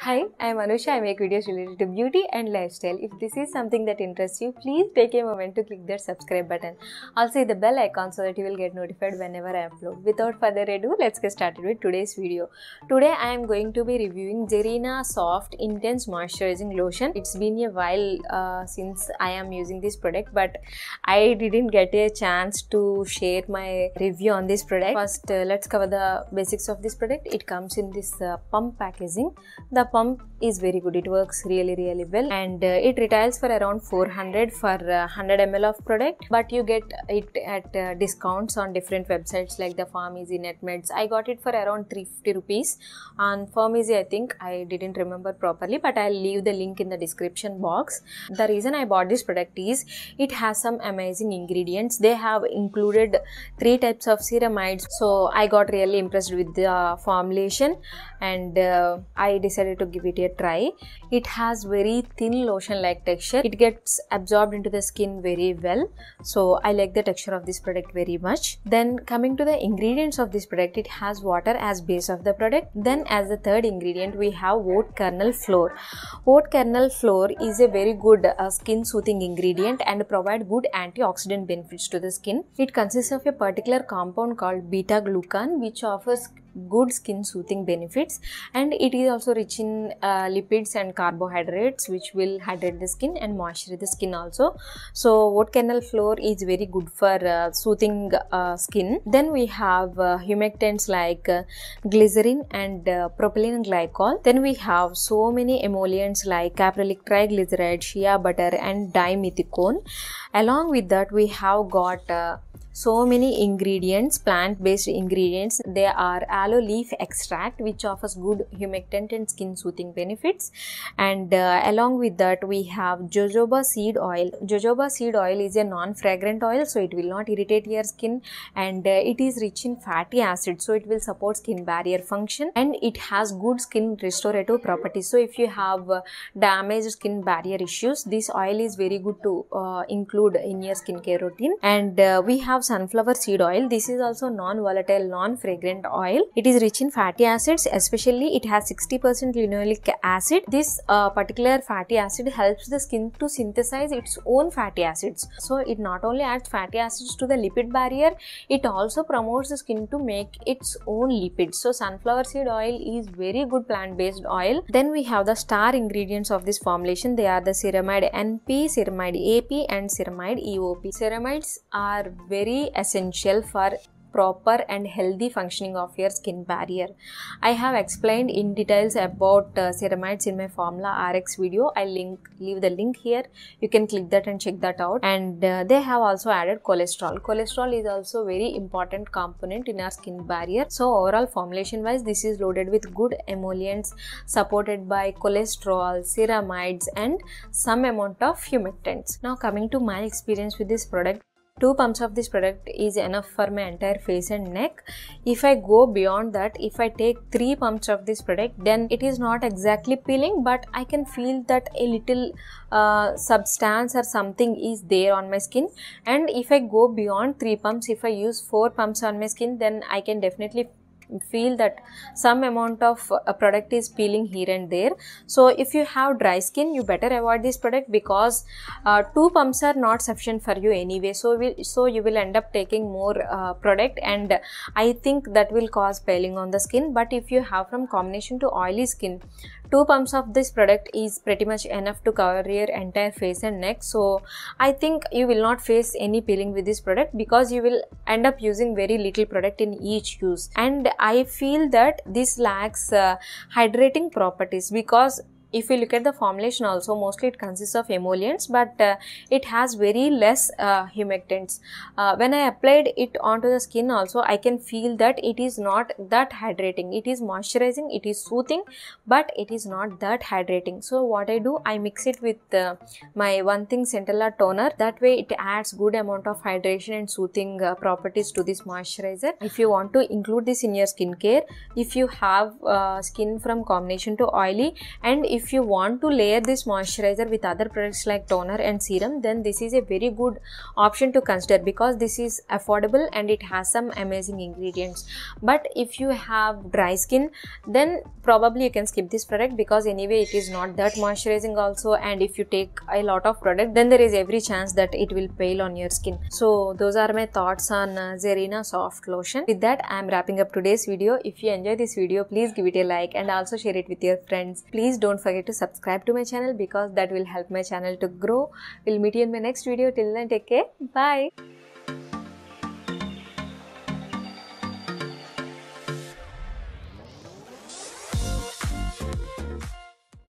Hi, I am Anusha. I make videos related to beauty and lifestyle. If this is something that interests you, please take a moment to click that subscribe button. Also hit the bell icon so that you will get notified whenever I upload. Without further ado, let's get started with today's video. Today I am going to be reviewing Zarina Soft Intense Moisturizing Lotion. It's been a while since I am using this product, but I didn't get a chance to share my review on this product. First, let's cover the basics of this product. It comes in this pump packaging. The pump is very good. It works really well, and it retails for around 400 for 100 ml of product, but you get it at discounts on different websites like the Pharmacy, Netmeds. I got it for around 350 rupees on Pharmacy. I think I didn't remember properly, but I'll leave the link in the description box. The reason I bought this product is it has some amazing ingredients. They have included 3 types of ceramides, so I got really impressed with the formulation, and I decided to give it a try. It has very thin lotion like texture. It gets absorbed into the skin very well, so I like the texture of this product very much. Then coming to the ingredients of this product, it has water as base of the product. Then as the third ingredient, we have oat kernel flour. Oat kernel flour is a very good skin soothing ingredient and provide good antioxidant benefits to the skin. It consists of a particular compound called beta glucan, which offers good skin soothing benefits, and it is also rich in lipids and carbohydrates, which will hydrate the skin and moisturize the skin also. So oat kernel flour is very good for soothing skin. Then we have humectants like glycerin and propylene glycol. Then we have so many emollients like caprylic triglyceride, shea butter and dimethicone. Along with that, we have got so many ingredients, plant-based ingredients. They are aloe leaf extract, which offers good humectant and skin soothing benefits, and along with that we have jojoba seed oil. Jojoba seed oil is a non-fragrant oil, so it will not irritate your skin, and it is rich in fatty acids, so it will support skin barrier function, and it has good skin restorative properties. So if you have damaged skin barrier issues, this oil is very good to include in your skincare routine. And we have sunflower seed oil. This is also non-volatile, non-fragrant oil. It is rich in fatty acids, especially it has 60% linoleic acid. This particular fatty acid helps the skin to synthesize its own fatty acids. So it not only adds fatty acids to the lipid barrier, it also promotes the skin to make its own lipids. So sunflower seed oil is very good plant-based oil. Then we have the star ingredients of this formulation. They are the ceramide NP, ceramide AP and ceramide EOP. Ceramides are very essential for proper and healthy functioning of your skin barrier. I have explained in details about ceramides in my Formula RX video. I'll leave the link here. You can click that and check that out. And they have also added cholesterol. Cholesterol is also very important component in our skin barrier. So overall formulation wise, this is loaded with good emollients supported by cholesterol, ceramides and some amount of humectants. Now coming to my experience with this product, 2 pumps of this product is enough for my entire face and neck. If I go beyond that, if I take 3 pumps of this product, then it is not exactly peeling, but I can feel that a little substance or something is there on my skin. And if I go beyond 3 pumps, if I use 4 pumps on my skin, then I can definitely feel that some amount of a product is peeling here and there. So if you have dry skin, you better avoid this product, because 2 pumps are not sufficient for you anyway. So you will end up taking more product, and I think that will cause peeling on the skin. But if you have from combination to oily skin, 2 pumps of this product is pretty much enough to cover your entire face and neck. So I think you will not face any peeling with this product, because you will end up using very little product in each use. And I feel that this lacks hydrating properties, because if you look at the formulation also, mostly it consists of emollients, but it has very less humectants. When I applied it onto the skin also, I can feel that it is not that hydrating. It is moisturizing, it is soothing, but it is not that hydrating. So what I do, I mix it with my One Thing Centella toner. That way it adds good amount of hydration and soothing properties to this moisturizer. If you want to include this in your skincare, if you have skin from combination to oily, and if if you want to layer this moisturizer with other products like toner and serum, then this is a very good option to consider because this is affordable and it has some amazing ingredients. But if you have dry skin, then probably you can skip this product because anyway it is not that moisturizing also, and if you take a lot of product, then there is every chance that it will pale on your skin. So those are my thoughts on Zerina soft lotion. With that, I am wrapping up today's video. If you enjoy this video, please give it a like and also share it with your friends. Please don't forget to subscribe to my channel because that will help my channel to grow. We'll meet you in my next video. Till then, take care. Bye.